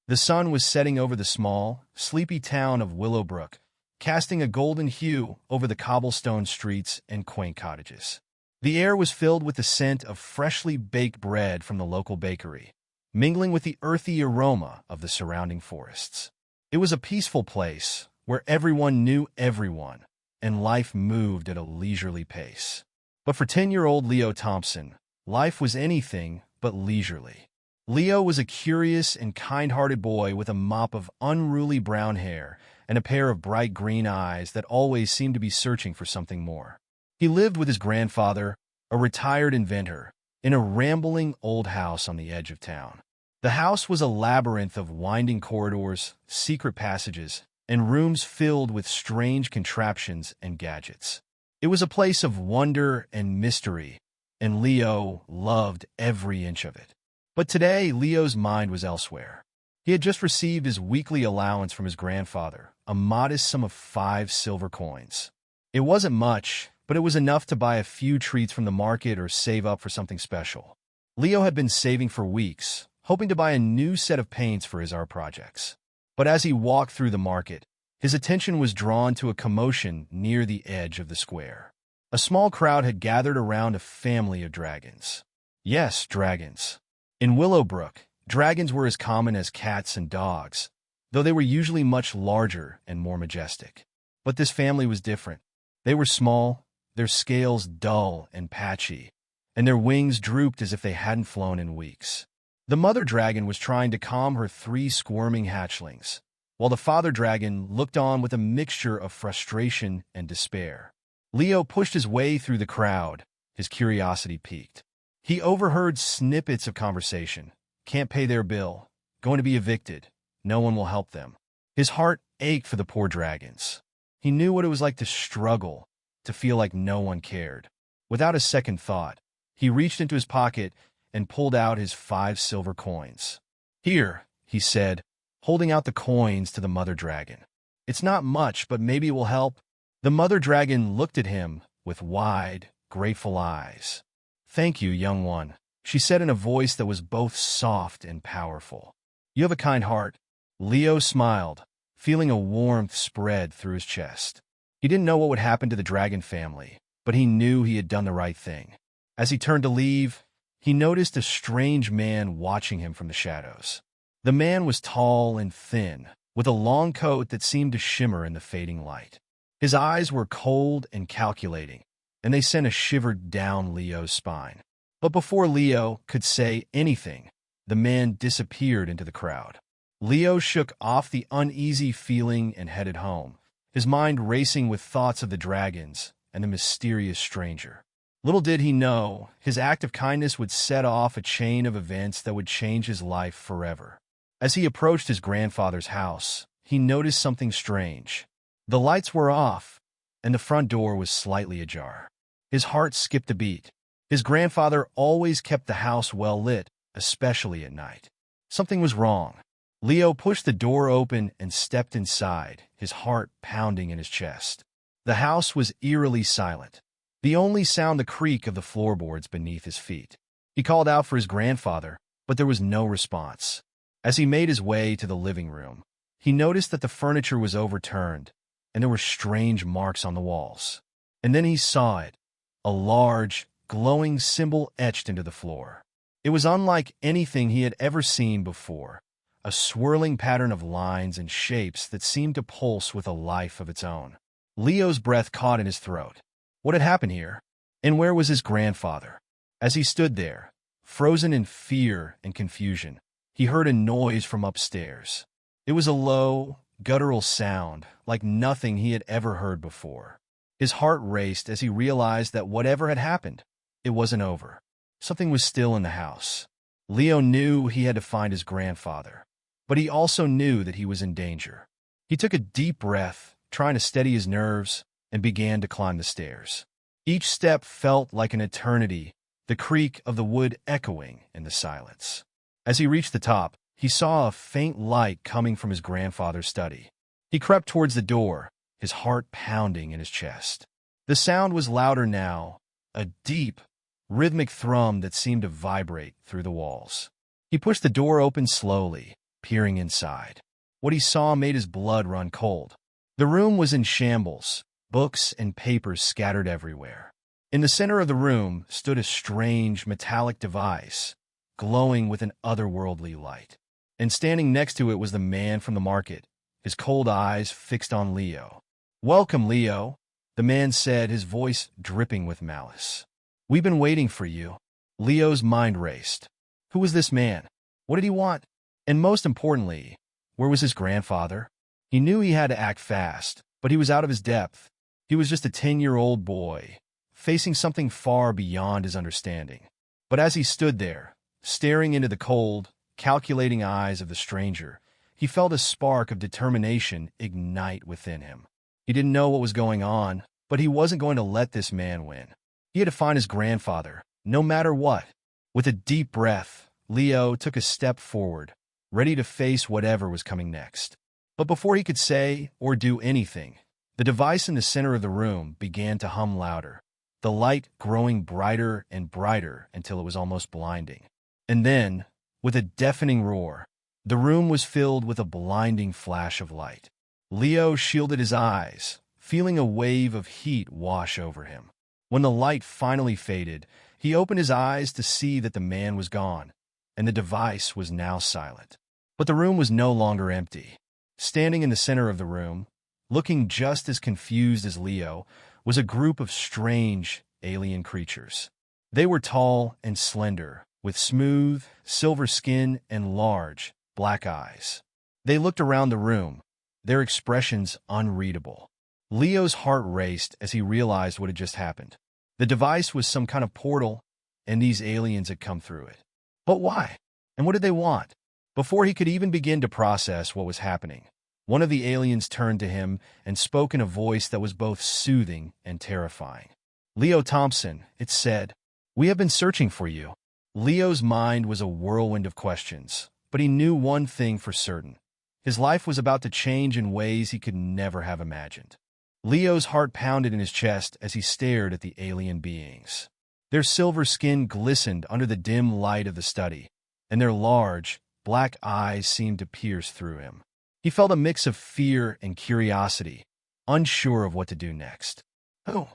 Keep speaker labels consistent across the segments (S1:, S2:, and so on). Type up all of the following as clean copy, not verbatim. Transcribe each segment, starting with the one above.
S1: The sun was setting over the small, sleepy town of Willowbrook, casting a golden hue over the cobblestone streets and quaint cottages. The air was filled with the scent of freshly baked bread from the local bakery, mingling with the earthy aroma of the surrounding forests. It was a peaceful place where everyone knew everyone, and life moved at a leisurely pace. But for 10-year-old Leo Thompson, life was anything but leisurely. Leo was a curious and kind-hearted boy with a mop of unruly brown hair and a pair of bright green eyes that always seemed to be searching for something more. He lived with his grandfather, a retired inventor, in a rambling old house on the edge of town. The house was a labyrinth of winding corridors, secret passages, and rooms filled with strange contraptions and gadgets. It was a place of wonder and mystery, and Leo loved every inch of it. But today, Leo's mind was elsewhere. He had just received his weekly allowance from his grandfather, a modest sum of 5 silver coins. It wasn't much, but it was enough to buy a few treats from the market or save up for something special. Leo had been saving for weeks, hoping to buy a new set of paints for his art projects. But as he walked through the market, his attention was drawn to a commotion near the edge of the square. A small crowd had gathered around a family of dragons. Yes, dragons. In Willowbrook, dragons were as common as cats and dogs, though they were usually much larger and more majestic. But this family was different. They were small, their scales dull and patchy, and their wings drooped as if they hadn't flown in weeks. The mother dragon was trying to calm her 3 squirming hatchlings, while the father dragon looked on with a mixture of frustration and despair. Leo pushed his way through the crowd, his curiosity piqued. He overheard snippets of conversation. Can't pay their bill. Going to be evicted. No one will help them. His heart ached for the poor dragons. He knew what it was like to struggle, to feel like no one cared. Without a second thought, he reached into his pocket and pulled out his 5 silver coins. Here, he said, holding out the coins to the mother dragon. It's not much, but maybe it will help. The mother dragon looked at him with wide, grateful eyes. Thank you, young one, she said in a voice that was both soft and powerful. You have a kind heart. Leo smiled, feeling a warmth spread through his chest. He didn't know what would happen to the dragon family, but he knew he had done the right thing. As he turned to leave, he noticed a strange man watching him from the shadows. The man was tall and thin, with a long coat that seemed to shimmer in the fading light. His eyes were cold and calculating, and they sent a shiver down Leo's spine. But before Leo could say anything, the man disappeared into the crowd. Leo shook off the uneasy feeling and headed home, his mind racing with thoughts of the dragons and the mysterious stranger. Little did he know, his act of kindness would set off a chain of events that would change his life forever. As he approached his grandfather's house, he noticed something strange. The lights were off, and the front door was slightly ajar. His heart skipped a beat. His grandfather always kept the house well lit, especially at night. Something was wrong. Leo pushed the door open and stepped inside, his heart pounding in his chest. The house was eerily silent. The only sound the creak of the floorboards beneath his feet. He called out for his grandfather, but there was no response. As he made his way to the living room, he noticed that the furniture was overturned, and there were strange marks on the walls. And then he saw it, a large, glowing symbol etched into the floor. It was unlike anything he had ever seen before, a swirling pattern of lines and shapes that seemed to pulse with a life of its own. Leo's breath caught in his throat. What had happened here? And where was his grandfather? As he stood there, frozen in fear and confusion, he heard a noise from upstairs. It was a low, guttural sound, like nothing he had ever heard before. His heart raced as he realized that whatever had happened, it wasn't over. Something was still in the house. Leo knew he had to find his grandfather, but he also knew that he was in danger. He took a deep breath, trying to steady his nerves, and began to climb the stairs. Each step felt like an eternity, the creak of the wood echoing in the silence. As he reached the top, he saw a faint light coming from his grandfather's study. He crept towards the door, his heart pounding in his chest. The sound was louder now, a deep, rhythmic thrum that seemed to vibrate through the walls. He pushed the door open slowly, peering inside. What he saw made his blood run cold. The room was in shambles, books and papers scattered everywhere. In the center of the room stood a strange metallic device, glowing with an otherworldly light. And standing next to it was the man from the market, his cold eyes fixed on Leo. "Welcome, Leo," the man said, his voice dripping with malice. "We've been waiting for you." Leo's mind raced. Who was this man? What did he want? And most importantly, where was his grandfather? He knew he had to act fast, but he was out of his depth. He was just a 10-year-old boy, facing something far beyond his understanding. But as he stood there, staring into the cold, calculating eyes of the stranger, he felt a spark of determination ignite within him. He didn't know what was going on, but he wasn't going to let this man win. He had to find his grandfather, no matter what. With a deep breath, Leo took a step forward, ready to face whatever was coming next. But before he could say or do anything, the device in the center of the room began to hum louder, the light growing brighter and brighter until it was almost blinding. And then, with a deafening roar, the room was filled with a blinding flash of light. Leo shielded his eyes, feeling a wave of heat wash over him. When the light finally faded, he opened his eyes to see that the man was gone, and the device was now silent. But the room was no longer empty. Standing in the center of the room, looking just as confused as Leo, was a group of strange, alien creatures. They were tall and slender, with smooth, silver skin and large, black eyes. They looked around the room, their expressions unreadable. Leo's heart raced as he realized what had just happened. The device was some kind of portal, and these aliens had come through it. But why? And what did they want? Before he could even begin to process what was happening, one of the aliens turned to him and spoke in a voice that was both soothing and terrifying. "Leo Thompson," it said, "we have been searching for you." Leo's mind was a whirlwind of questions, but he knew one thing for certain. His life was about to change in ways he could never have imagined. Leo's heart pounded in his chest as he stared at the alien beings. Their silver skin glistened under the dim light of the study, and their large, black eyes seemed to pierce through him. He felt a mix of fear and curiosity, unsure of what to do next. Who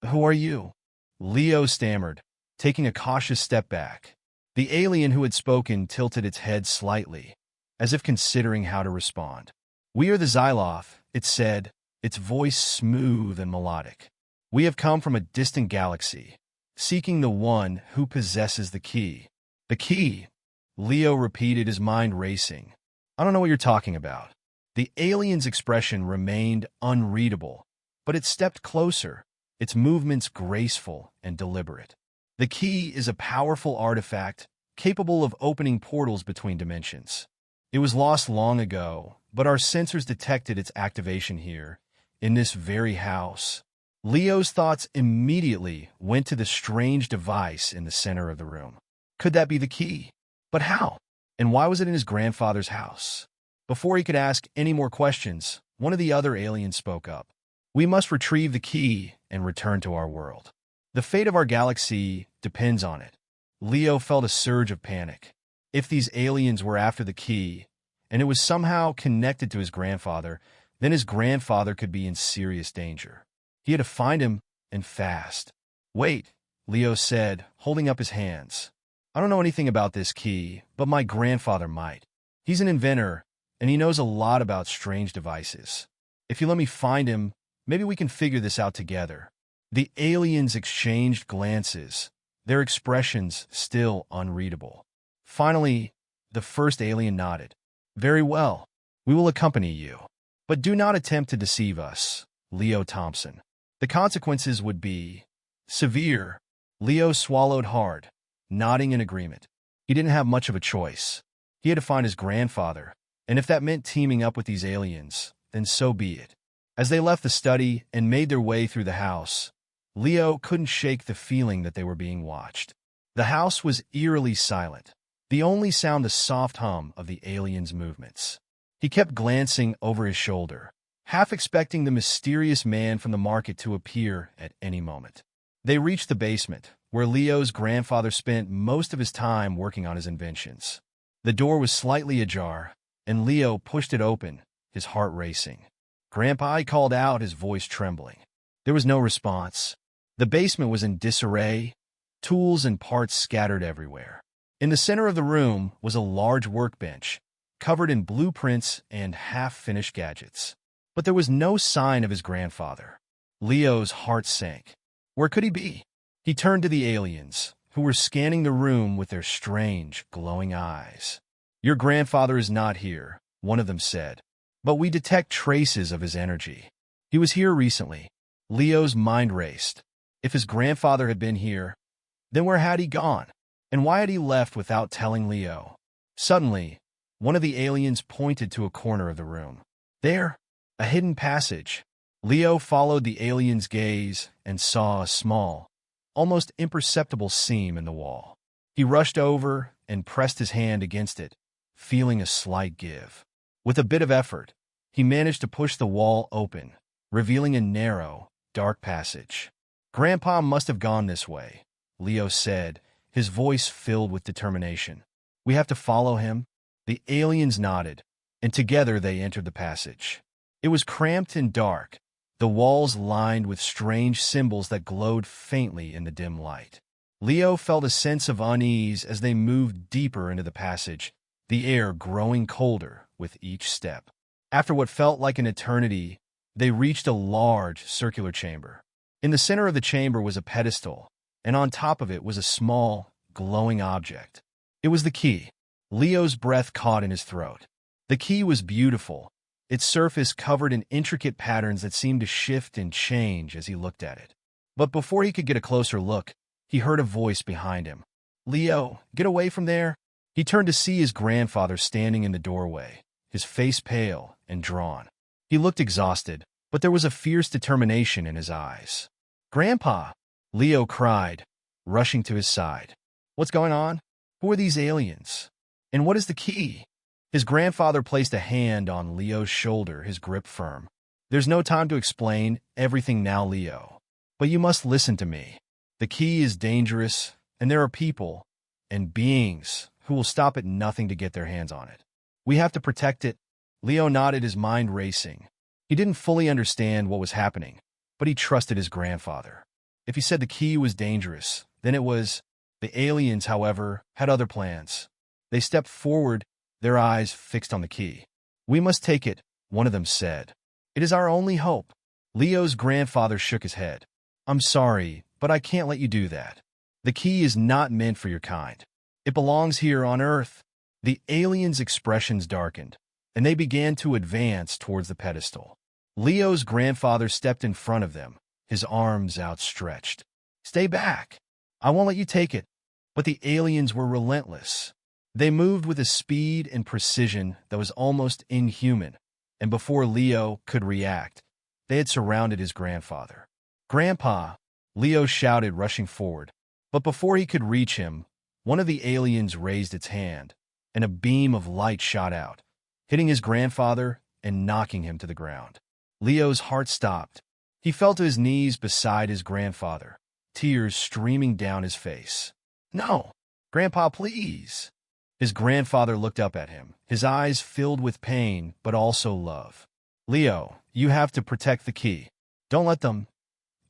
S1: are you?" Leo stammered, taking a cautious step back. The alien who had spoken tilted its head slightly, as if considering how to respond. "We are the Xyloth," it said, its voice smooth and melodic. "We have come from a distant galaxy, seeking the one who possesses the key." "The key?" Leo repeated, his mind racing. "I don't know what you're talking about." The alien's expression remained unreadable, but it stepped closer, its movements graceful and deliberate. "The key is a powerful artifact capable of opening portals between dimensions. It was lost long ago, but our sensors detected its activation here, in this very house." Leo's thoughts immediately went to the strange device in the center of the room. Could that be the key? But how? And why was it in his grandfather's house? Before he could ask any more questions, one of the other aliens spoke up. "We must retrieve the key and return to our world. The fate of our galaxy depends on it." Leo felt a surge of panic. If these aliens were after the key, and it was somehow connected to his grandfather, then his grandfather could be in serious danger. He had to find him, and fast. "Wait," Leo said, holding up his hands. "I don't know anything about this key, but my grandfather might. He's an inventor, and he knows a lot about strange devices. If you let me find him, maybe we can figure this out together." The aliens exchanged glances, their expressions still unreadable. Finally, the first alien nodded. "Very well, we will accompany you. But do not attempt to deceive us, Leo Thompson. The consequences would be severe." Leo swallowed hard, nodding in agreement. He didn't have much of a choice. He had to find his grandfather, and if that meant teaming up with these aliens, then so be it. As they left the study and made their way through the house, Leo couldn't shake the feeling that they were being watched. The house was eerily silent, the only sound the soft hum of the aliens' movements. He kept glancing over his shoulder, half expecting the mysterious man from the market to appear at any moment. They reached the basement, where Leo's grandfather spent most of his time working on his inventions. The door was slightly ajar, and Leo pushed it open, his heart racing. "Grandpa," he called out, his voice trembling. There was no response. The basement was in disarray, tools and parts scattered everywhere. In the center of the room was a large workbench, covered in blueprints and half-finished gadgets. But there was no sign of his grandfather. Leo's heart sank. Where could he be? He turned to the aliens, who were scanning the room with their strange, glowing eyes. "Your grandfather is not here," one of them said, "but we detect traces of his energy. He was here recently." Leo's mind raced. If his grandfather had been here, then where had he gone? And why had he left without telling Leo? Suddenly, one of the aliens pointed to a corner of the room. There, a hidden passage. Leo followed the alien's gaze and saw a small, almost imperceptible seam in the wall. He rushed over and pressed his hand against it, feeling a slight give. With a bit of effort, he managed to push the wall open, revealing a narrow, dark passage. "Grandpa must have gone this way," Leo said, his voice filled with determination. "We have to follow him." The aliens nodded, and together they entered the passage. It was cramped and dark, the walls lined with strange symbols that glowed faintly in the dim light. Leo felt a sense of unease as they moved deeper into the passage, the air growing colder with each step. After what felt like an eternity, they reached a large, circular chamber. In the center of the chamber was a pedestal, and on top of it was a small, glowing object. It was the key. Leo's breath caught in his throat. The key was beautiful, its surface covered in intricate patterns that seemed to shift and change as he looked at it. But before he could get a closer look, he heard a voice behind him. "Leo, get away from there." He turned to see his grandfather standing in the doorway, his face pale and drawn. He looked exhausted, but there was a fierce determination in his eyes. "Grandpa!" Leo cried, rushing to his side. "What's going on? Who are these aliens? And what is the key?" His grandfather placed a hand on Leo's shoulder, his grip firm. "There's no time to explain everything now, Leo. But you must listen to me. The key is dangerous, and there are people and beings who will stop at nothing to get their hands on it. We have to protect it." Leo nodded, his mind racing. He didn't fully understand what was happening, but he trusted his grandfather. If he said the key was dangerous, then it was. The aliens, however, had other plans. They stepped forward, their eyes fixed on the key. "We must take it," one of them said. "It is our only hope." Leo's grandfather shook his head. "I'm sorry, but I can't let you do that. The key is not meant for your kind. It belongs here on Earth." The aliens' expressions darkened, and they began to advance towards the pedestal. Leo's grandfather stepped in front of them, his arms outstretched. "Stay back. I won't let you take it." But the aliens were relentless. They moved with a speed and precision that was almost inhuman, and before Leo could react, they had surrounded his grandfather. "Grandpa!" Leo shouted, rushing forward. But before he could reach him, one of the aliens raised its hand, and a beam of light shot out, hitting his grandfather and knocking him to the ground. Leo's heart stopped. He fell to his knees beside his grandfather, tears streaming down his face. "No! Grandpa, please!" His grandfather looked up at him, his eyes filled with pain but also love. "Leo, you have to protect the key. Don't let them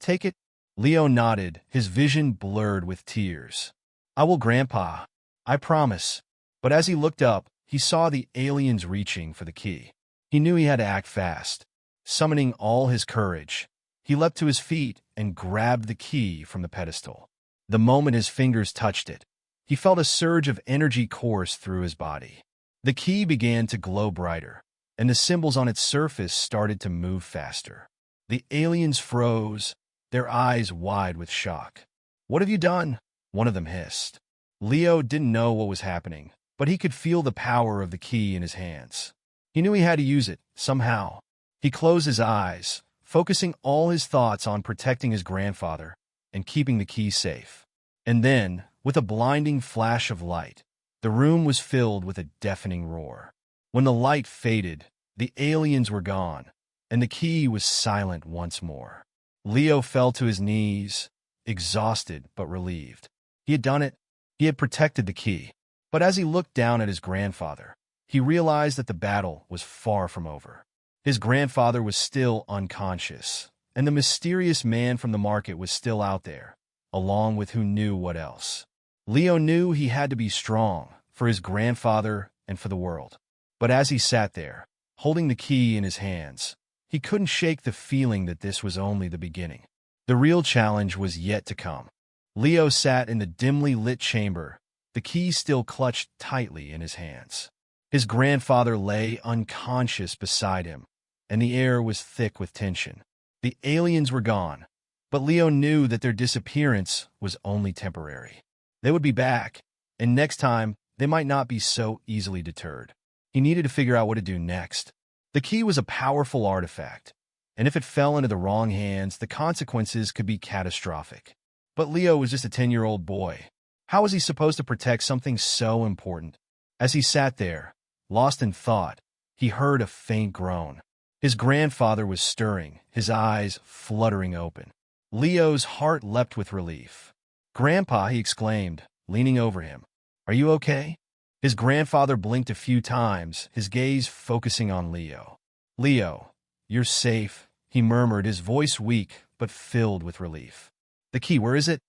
S1: take it." Leo nodded, his vision blurred with tears. "I will, Grandpa. I promise." But as he looked up, he saw the aliens reaching for the key. He knew he had to act fast. Summoning all his courage, he leapt to his feet and grabbed the key from the pedestal. The moment his fingers touched it, he felt a surge of energy course through his body. The key began to glow brighter, and the symbols on its surface started to move faster. The aliens froze, their eyes wide with shock. "What have you done?" one of them hissed. Leo didn't know what was happening, but he could feel the power of the key in his hands. He knew he had to use it, somehow. He closed his eyes, focusing all his thoughts on protecting his grandfather and keeping the key safe. And then, with a blinding flash of light, the room was filled with a deafening roar. When the light faded, the aliens were gone, and the key was silent once more. Leo fell to his knees, exhausted but relieved. He had done it. He had protected the key. But as he looked down at his grandfather, he realized that the battle was far from over. His grandfather was still unconscious, and the mysterious man from the market was still out there, along with who knew what else. Leo knew he had to be strong for his grandfather and for the world. But as he sat there, holding the key in his hands, he couldn't shake the feeling that this was only the beginning. The real challenge was yet to come. Leo sat in the dimly lit chamber, the key still clutched tightly in his hands. His grandfather lay unconscious beside him, and the air was thick with tension. The aliens were gone, but Leo knew that their disappearance was only temporary. They would be back, and next time, they might not be so easily deterred. He needed to figure out what to do next. The key was a powerful artifact, and if it fell into the wrong hands, the consequences could be catastrophic. But Leo was just a 10-year-old boy. How was he supposed to protect something so important? As he sat there, lost in thought, he heard a faint groan. His grandfather was stirring, his eyes fluttering open. Leo's heart leapt with relief. "Grandpa," he exclaimed, leaning over him. "Are you okay?" His grandfather blinked a few times, his gaze focusing on Leo. "Leo, you're safe," he murmured, his voice weak but filled with relief. "The key, where is it?"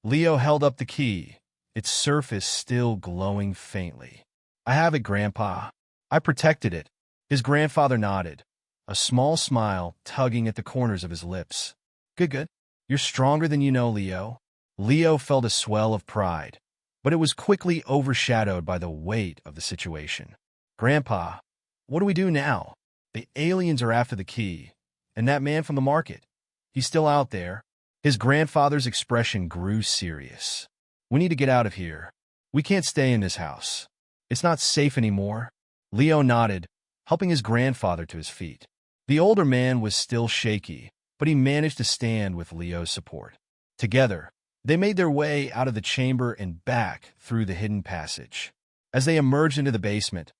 S1: Leo held up the key, its surface still glowing faintly. "I have it, Grandpa. I protected it." His grandfather nodded, a small smile tugging at the corners of his lips. Good, good. You're stronger than you know, Leo." Leo felt a swell of pride, but it was quickly overshadowed by the weight of the situation. "Grandpa, what do we do now? The aliens are after the key, and that man from the market, he's still out there." His grandfather's expression grew serious. "We need to get out of here. We can't stay in this house. It's not safe anymore." Leo nodded, helping his grandfather to his feet. The older man was still shaky, but he managed to stand with Leo's support. Together, they made their way out of the chamber and back through the hidden passage. As they emerged into the basement,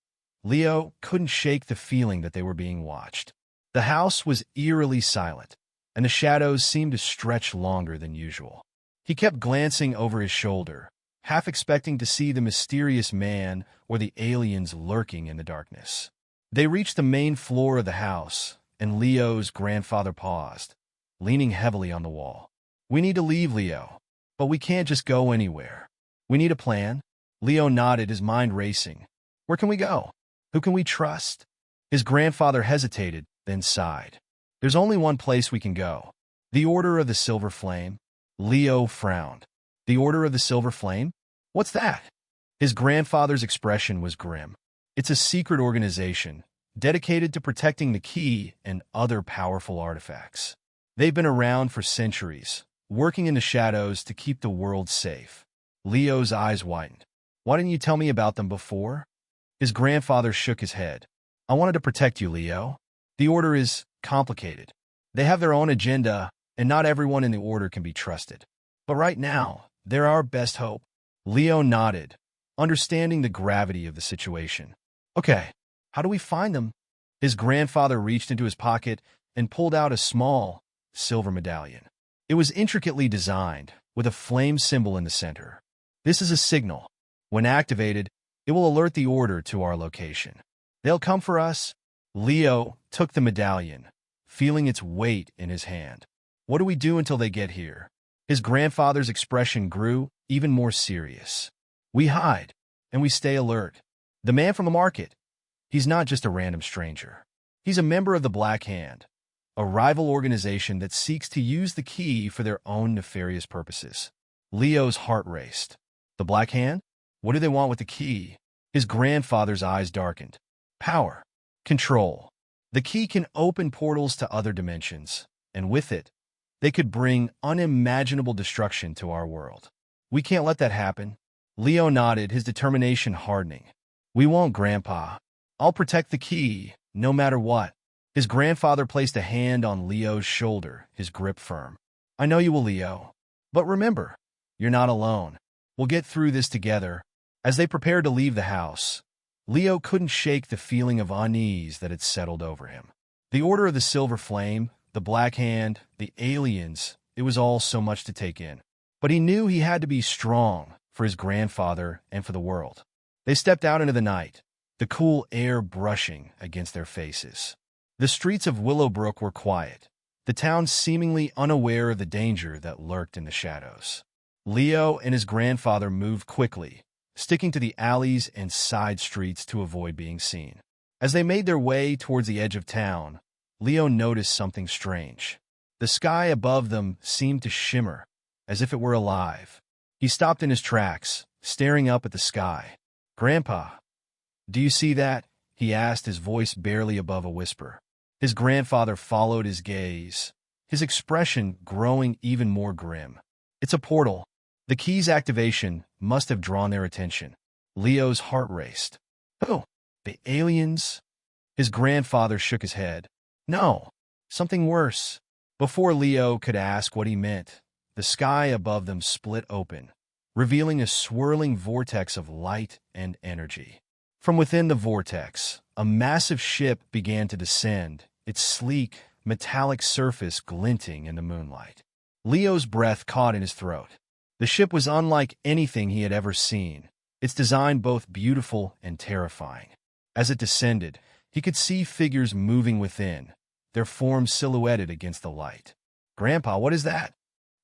S1: Leo couldn't shake the feeling that they were being watched. The house was eerily silent, and the shadows seemed to stretch longer than usual. He kept glancing over his shoulder, half expecting to see the mysterious man or the aliens lurking in the darkness. They reached the main floor of the house, and Leo's grandfather paused, leaning heavily on the wall. "We need to leave, Leo, but we can't just go anywhere. We need a plan." Leo nodded, his mind racing. "Where can we go? Who can we trust?" His grandfather hesitated, then sighed. "There's only one place we can go. The Order of the Silver Flame." Leo frowned. "The Order of the Silver Flame? What's that?" His grandfather's expression was grim. "It's a secret organization, dedicated to protecting the key and other powerful artifacts. They've been around for centuries, working in the shadows to keep the world safe." Leo's eyes widened. "Why didn't you tell me about them before?" His grandfather shook his head. "I wanted to protect you, Leo. The Order is complicated. They have their own agenda, and not everyone in the Order can be trusted. But right now, they're our best hope." Leo nodded, understanding the gravity of the situation. "Okay, how do we find them?" His grandfather reached into his pocket and pulled out a small, silver medallion. It was intricately designed, with a flame symbol in the center. "This is a signal. When activated, it will alert the Order to our location. They'll come for us." Leo took the medallion, feeling its weight in his hand. "What do we do until they get here?" His grandfather's expression grew even more serious. "We hide, and we stay alert. The man from the market, he's not just a random stranger. He's a member of the Black Hand, a rival organization that seeks to use the key for their own nefarious purposes." Leo's heart raced. "The Black Hand? What do they want with the key?" His grandfather's eyes darkened. "Power. Control. The key can open portals to other dimensions, and with it, they could bring unimaginable destruction to our world. We can't let that happen." Leo nodded, his determination hardening. "We won't, Grandpa. I'll protect the key, no matter what." His grandfather placed a hand on Leo's shoulder, his grip firm. "I know you will, Leo. But remember, you're not alone. We'll get through this together." As they prepared to leave the house, Leo couldn't shake the feeling of unease that had settled over him. The Order of the Silver Flame, the Black Hand, the aliens, it was all so much to take in. But he knew he had to be strong for his grandfather and for the world. They stepped out into the night, the cool air brushing against their faces. The streets of Willowbrook were quiet, the town seemingly unaware of the danger that lurked in the shadows. Leo and his grandfather moved quickly, sticking to the alleys and side streets to avoid being seen. As they made their way towards the edge of town, Leo noticed something strange. The sky above them seemed to shimmer, as if it were alive. He stopped in his tracks, staring up at the sky. "Grandpa, do you see that?" he asked, his voice barely above a whisper. His grandfather followed his gaze, his expression growing even more grim. "It's a portal." The key's activation must have drawn their attention. Leo's heart raced. "Oh, the aliens?" His grandfather shook his head. "No, something worse." Before Leo could ask what he meant, the sky above them split open, revealing a swirling vortex of light and energy. From within the vortex, a massive ship began to descend, its sleek, metallic surface glinting in the moonlight. Leo's breath caught in his throat. The ship was unlike anything he had ever seen, its design both beautiful and terrifying. As it descended, he could see figures moving within, their forms silhouetted against the light. "Grandpa, what is that?"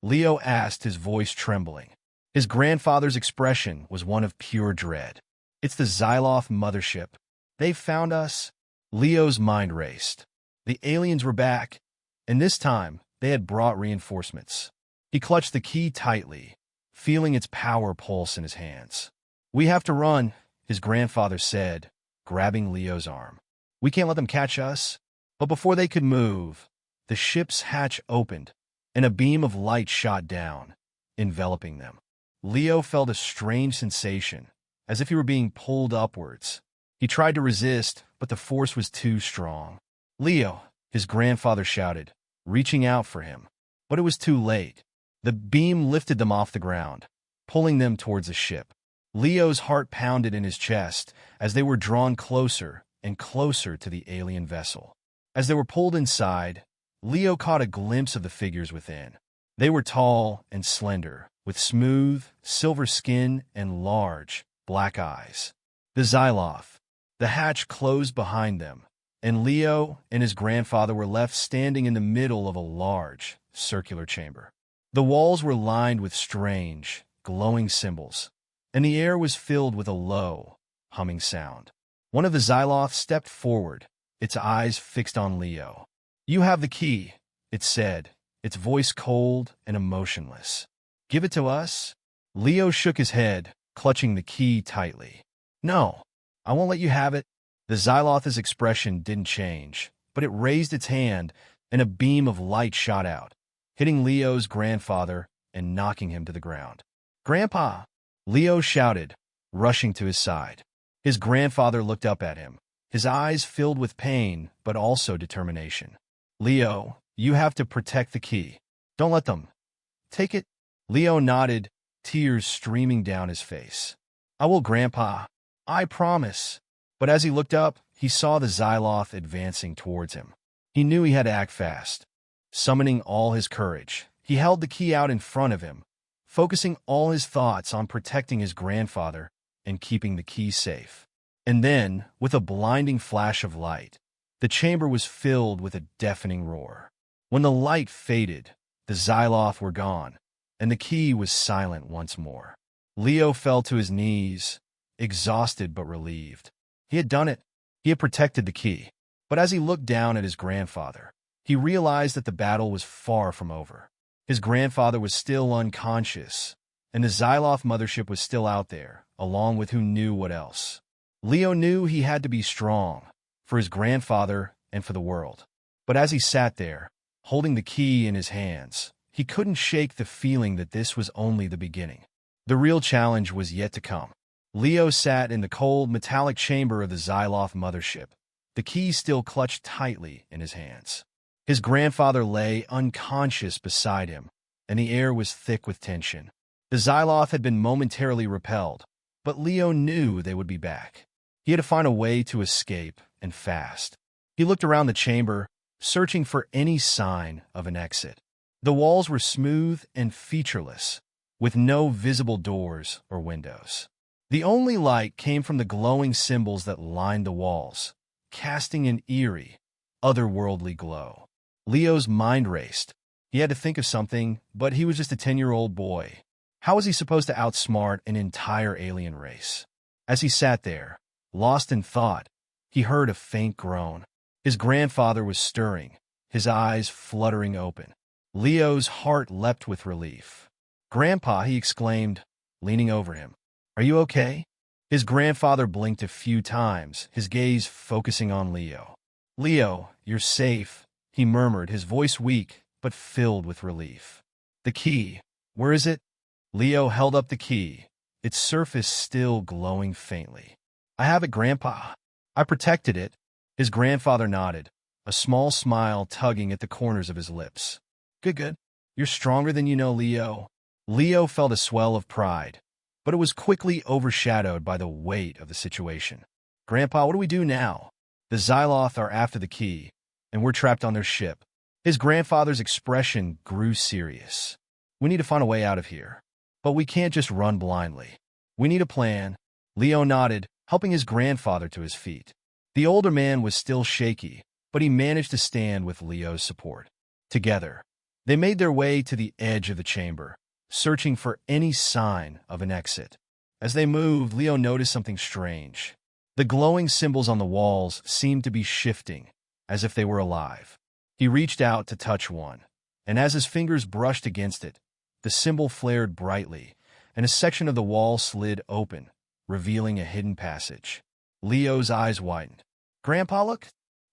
S1: Leo asked, his voice trembling. His grandfather's expression was one of pure dread. "It's the Xyloth mothership. They've found us." Leo's mind raced. The aliens were back, and this time they had brought reinforcements. He clutched the key tightly, feeling its power pulse in his hands. "We have to run," his grandfather said, grabbing Leo's arm. "We can't let them catch us." But before they could move, the ship's hatch opened, and a beam of light shot down, enveloping them. Leo felt a strange sensation, as if he were being pulled upwards. He tried to resist, but the force was too strong. "Leo!" his grandfather shouted, reaching out for him. But it was too late. The beam lifted them off the ground, pulling them towards the ship. Leo's heart pounded in his chest as they were drawn closer and closer to the alien vessel. As they were pulled inside, Leo caught a glimpse of the figures within. They were tall and slender, with smooth, silver skin and large, black eyes. The Xyloth. The hatch closed behind them, and Leo and his grandfather were left standing in the middle of a large, circular chamber. The walls were lined with strange, glowing symbols, and the air was filled with a low, humming sound. One of the Xyloths stepped forward, its eyes fixed on Leo. "You have the key," it said, its voice cold and emotionless. "Give it to us?" Leo shook his head, clutching the key tightly. "No, I won't let you have it." The Xyloth's expression didn't change, but it raised its hand, and a beam of light shot out, hitting Leo's grandfather and knocking him to the ground. "Grandpa!" Leo shouted, rushing to his side. His grandfather looked up at him, his eyes filled with pain but also determination. "Leo, you have to protect the key. Don't let them take it." Leo nodded, tears streaming down his face. "I will, Grandpa. I promise." But as he looked up, he saw the Xyloth advancing towards him. He knew he had to act fast. Summoning all his courage, he held the key out in front of him, focusing all his thoughts on protecting his grandfather and keeping the key safe. And then, with a blinding flash of light, the chamber was filled with a deafening roar. When the light faded, the Xyloth were gone, and the key was silent once more. Leo fell to his knees, exhausted but relieved. He had done it. He had protected the key. But as he looked down at his grandfather, he realized that the battle was far from over. His grandfather was still unconscious, and the Xyloth mothership was still out there, along with who knew what else. Leo knew he had to be strong, for his grandfather and for the world. But as he sat there, holding the key in his hands, he couldn't shake the feeling that this was only the beginning. The real challenge was yet to come. Leo sat in the cold, metallic chamber of the Xyloth mothership, the key still clutched tightly in his hands. His grandfather lay unconscious beside him, and the air was thick with tension. The Xyloth had been momentarily repelled, but Leo knew they would be back. He had to find a way to escape, and fast. He looked around the chamber, searching for any sign of an exit. The walls were smooth and featureless, with no visible doors or windows. The only light came from the glowing symbols that lined the walls, casting an eerie, otherworldly glow. Leo's mind raced. He had to think of something, but he was just a 10-year-old boy. How was he supposed to outsmart an entire alien race? As he sat there, lost in thought, he heard a faint groan. His grandfather was stirring, his eyes fluttering open. Leo's heart leapt with relief. "Grandpa," he exclaimed, leaning over him. "Are you okay?" His grandfather blinked a few times, his gaze focusing on Leo. "Leo, you're safe," he murmured, his voice weak but filled with relief. "The key, where is it?" Leo held up the key, its surface still glowing faintly. "I have it, Grandpa. I protected it." His grandfather nodded, a small smile tugging at the corners of his lips. "Good, good. You're stronger than you know, Leo." Leo felt a swell of pride, but it was quickly overshadowed by the weight of the situation. "Grandpa, what do we do now? The Xyloth are after the key, and we're trapped on their ship." His grandfather's expression grew serious. "We need to find a way out of here. But we can't just run blindly. We need a plan." Leo nodded, helping his grandfather to his feet. The older man was still shaky, but he managed to stand with Leo's support. Together, they made their way to the edge of the chamber, searching for any sign of an exit. As they moved, Leo noticed something strange. The glowing symbols on the walls seemed to be shifting, as if they were alive. He reached out to touch one, and as his fingers brushed against it, the symbol flared brightly, and a section of the wall slid open, revealing a hidden passage. Leo's eyes widened. "Grandpa, look?"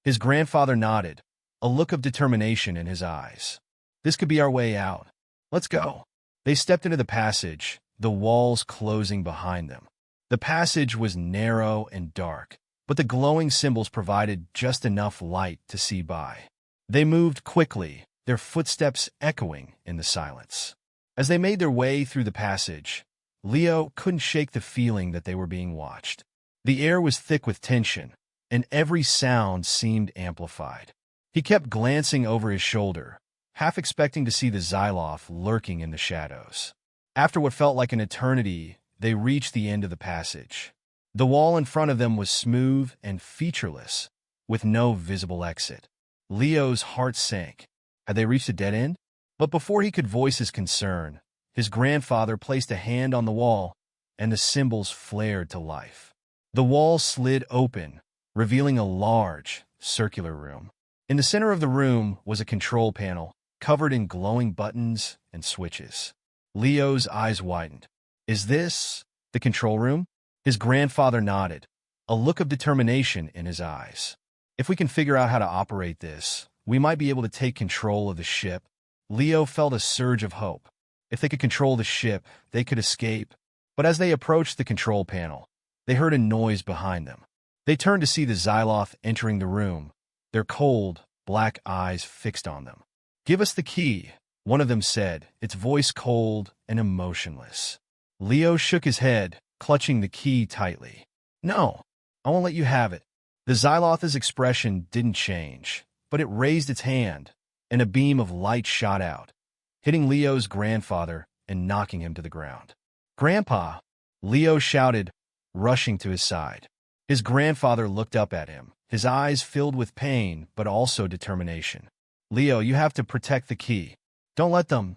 S1: His grandfather nodded, a look of determination in his eyes. "This could be our way out. Let's go." They stepped into the passage, the walls closing behind them. The passage was narrow and dark, but the glowing symbols provided just enough light to see by. They moved quickly, their footsteps echoing in the silence. As they made their way through the passage, Leo couldn't shake the feeling that they were being watched. The air was thick with tension, and every sound seemed amplified. He kept glancing over his shoulder, half expecting to see the Xyloth lurking in the shadows. After what felt like an eternity, they reached the end of the passage. The wall in front of them was smooth and featureless, with no visible exit. Leo's heart sank. Had they reached a dead end? But before he could voice his concern, his grandfather placed a hand on the wall, and the symbols flared to life. The wall slid open, revealing a large, circular room. In the center of the room was a control panel, covered in glowing buttons and switches. Leo's eyes widened. "Is this the control room?" His grandfather nodded, a look of determination in his eyes. "If we can figure out how to operate this, we might be able to take control of the ship." Leo felt a surge of hope. If they could control the ship, they could escape. But as they approached the control panel, they heard a noise behind them. They turned to see the Xyloth entering the room, their cold, black eyes fixed on them. "Give us the key," one of them said, its voice cold and emotionless. Leo shook his head, clutching the key tightly. "No, I won't let you have it." The Xyloth's expression didn't change, but it raised its hand, and a beam of light shot out, hitting Leo's grandfather and knocking him to the ground. "Grandpa!" Leo shouted, rushing to his side. His grandfather looked up at him, his eyes filled with pain but also determination. "Leo, you have to protect the key. Don't let them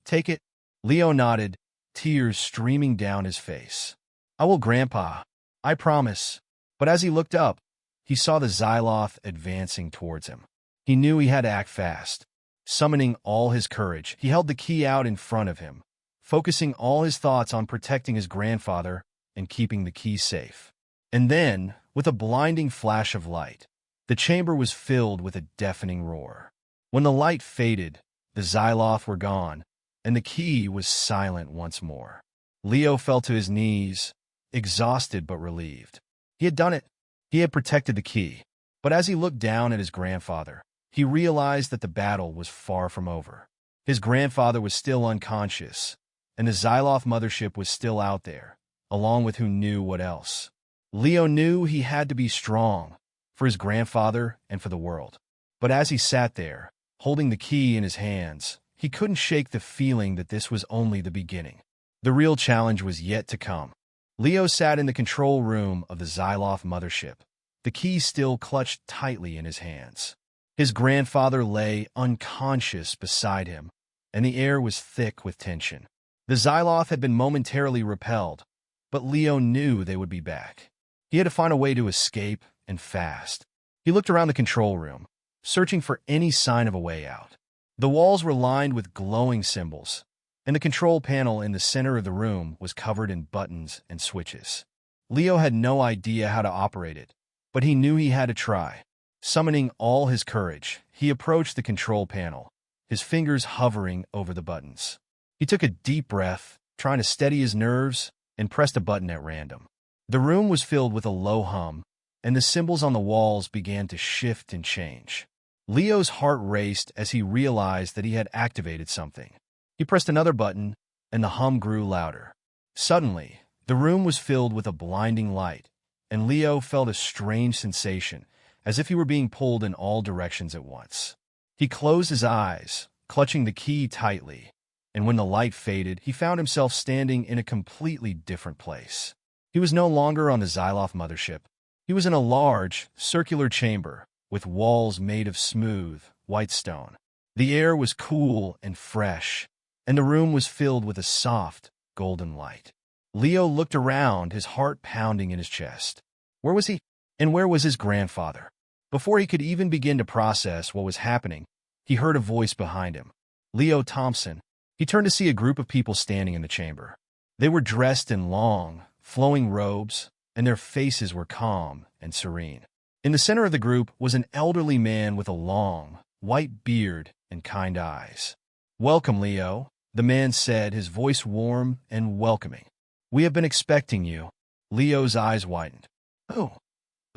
S1: take it." Leo nodded, tears streaming down his face. "I will, Grandpa. I promise." But as he looked up, he saw the Xyloth advancing towards him. He knew he had to act fast. Summoning all his courage, he held the key out in front of him, focusing all his thoughts on protecting his grandfather and keeping the key safe. And then, with a blinding flash of light, the chamber was filled with a deafening roar. When the light faded, the Xyloth were gone, and the key was silent once more. Leo fell to his knees, exhausted but relieved. He had done it. He had protected the key. But as he looked down at his grandfather, he realized that the battle was far from over. His grandfather was still unconscious, and the Xyloth mothership was still out there, along with who knew what else. Leo knew he had to be strong, for his grandfather and for the world. But as he sat there, holding the key in his hands, he couldn't shake the feeling that this was only the beginning. The real challenge was yet to come. Leo sat in the control room of the Xyloth mothership, the key still clutched tightly in his hands. His grandfather lay unconscious beside him, and the air was thick with tension. The Xyloth had been momentarily repelled, but Leo knew they would be back. He had to find a way to escape, and fast. He looked around the control room, searching for any sign of a way out. The walls were lined with glowing symbols, and the control panel in the center of the room was covered in buttons and switches. Leo had no idea how to operate it, but he knew he had to try. Summoning all his courage, he approached the control panel, his fingers hovering over the buttons. He took a deep breath, trying to steady his nerves, and pressed a button at random. The room was filled with a low hum, and the symbols on the walls began to shift and change. Leo's heart raced as he realized that he had activated something. He pressed another button, and the hum grew louder. Suddenly, the room was filled with a blinding light, and Leo felt a strange sensation, as if he were being pulled in all directions at once. He closed his eyes, clutching the key tightly, and when the light faded, he found himself standing in a completely different place. He was no longer on the Xyloth mothership. He was in a large, circular chamber, with walls made of smooth, white stone. The air was cool and fresh, and the room was filled with a soft, golden light. Leo looked around, his heart pounding in his chest. Where was he? And where was his grandfather? Before he could even begin to process what was happening, he heard a voice behind him. Leo Thompson. He turned to see a group of people standing in the chamber. They were dressed in long, flowing robes, and their faces were calm and serene. In the center of the group was an elderly man with a long, white beard and kind eyes. "Welcome, Leo," the man said, his voice warm and welcoming. "We have been expecting you." Leo's eyes widened. "Oh,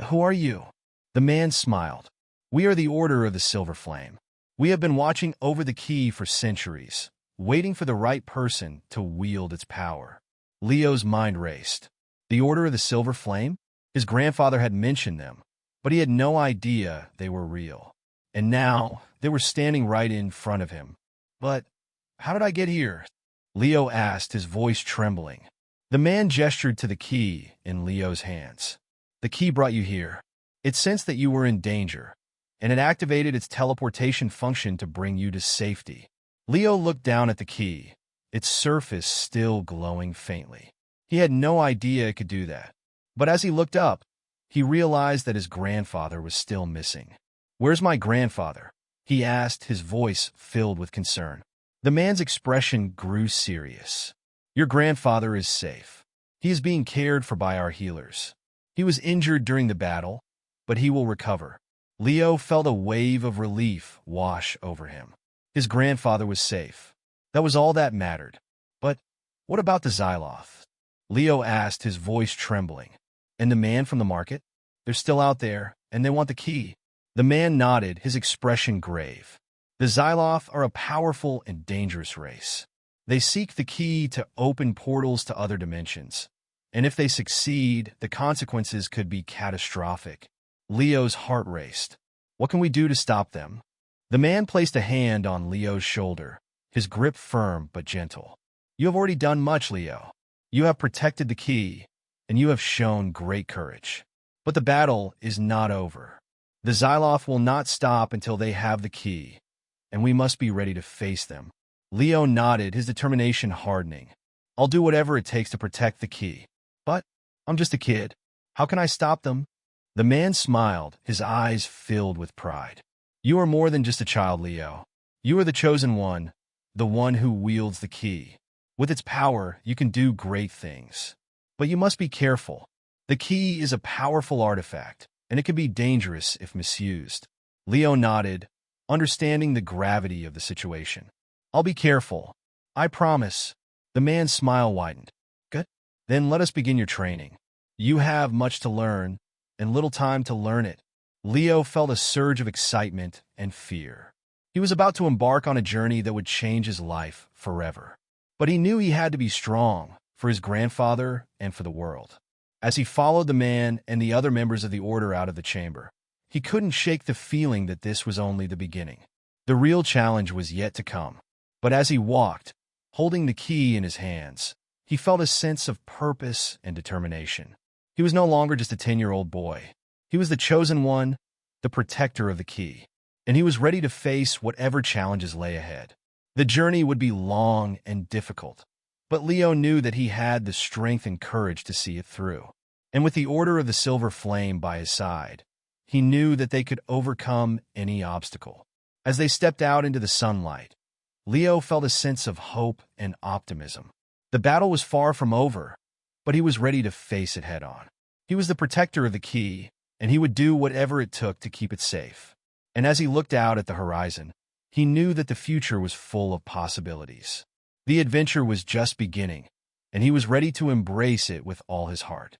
S1: who are you?" The man smiled. "We are the Order of the Silver Flame. We have been watching over the key for centuries, waiting for the right person to wield its power." Leo's mind raced. The Order of the Silver Flame? His grandfather had mentioned them, but he had no idea they were real. And now, they were standing right in front of him. "But how did I get here?" Leo asked, his voice trembling. The man gestured to the key in Leo's hands. "The key brought you here. It sensed that you were in danger, and it activated its teleportation function to bring you to safety." Leo looked down at the key, its surface still glowing faintly. He had no idea it could do that. But as he looked up, he realized that his grandfather was still missing. "Where's my grandfather?" he asked, his voice filled with concern. The man's expression grew serious. "Your grandfather is safe. He is being cared for by our healers. He was injured during the battle, but he will recover." Leo felt a wave of relief wash over him. His grandfather was safe. That was all that mattered. But what about the Xyloth? Leo asked, his voice trembling. "And the man from the market? They're still out there, and they want the key." The man nodded, his expression grave. "The Xyloth are a powerful and dangerous race. They seek the key to open portals to other dimensions. And if they succeed, the consequences could be catastrophic." Leo's heart raced. "What can we do to stop them?" The man placed a hand on Leo's shoulder, his grip firm but gentle. "You have already done much, Leo. You have protected the key, and you have shown great courage. But the battle is not over. The Xyloth will not stop until they have the key, and we must be ready to face them." Leo nodded, his determination hardening. "I'll do whatever it takes to protect the key. But I'm just a kid. How can I stop them?" The man smiled, his eyes filled with pride. "You are more than just a child, Leo. You are the chosen one, the one who wields the key. With its power, you can do great things. But you must be careful. The key is a powerful artifact, and it can be dangerous if misused." Leo nodded, understanding the gravity of the situation. "I'll be careful. I promise." The man's smile widened. "Good. Then let us begin your training. You have much to learn, and little time to learn it." Leo felt a surge of excitement and fear. He was about to embark on a journey that would change his life forever. But he knew he had to be strong, for his grandfather and for the world. As he followed the man and the other members of the Order out of the chamber, he couldn't shake the feeling that this was only the beginning. The real challenge was yet to come. But as he walked, holding the key in his hands, He felt a sense of purpose and determination. He was no longer just a 10-year-old boy. He was the chosen one, the protector of the key, and he was ready to face whatever challenges lay ahead. The journey would be long and difficult, but Leo knew that he had the strength and courage to see it through. And with the Order of the Silver Flame by his side, he knew that they could overcome any obstacle. As they stepped out into the sunlight, Leo felt a sense of hope and optimism. The battle was far from over, but he was ready to face it head-on. He was the protector of the key, and he would do whatever it took to keep it safe. And as he looked out at the horizon, he knew that the future was full of possibilities. The adventure was just beginning, and he was ready to embrace it with all his heart.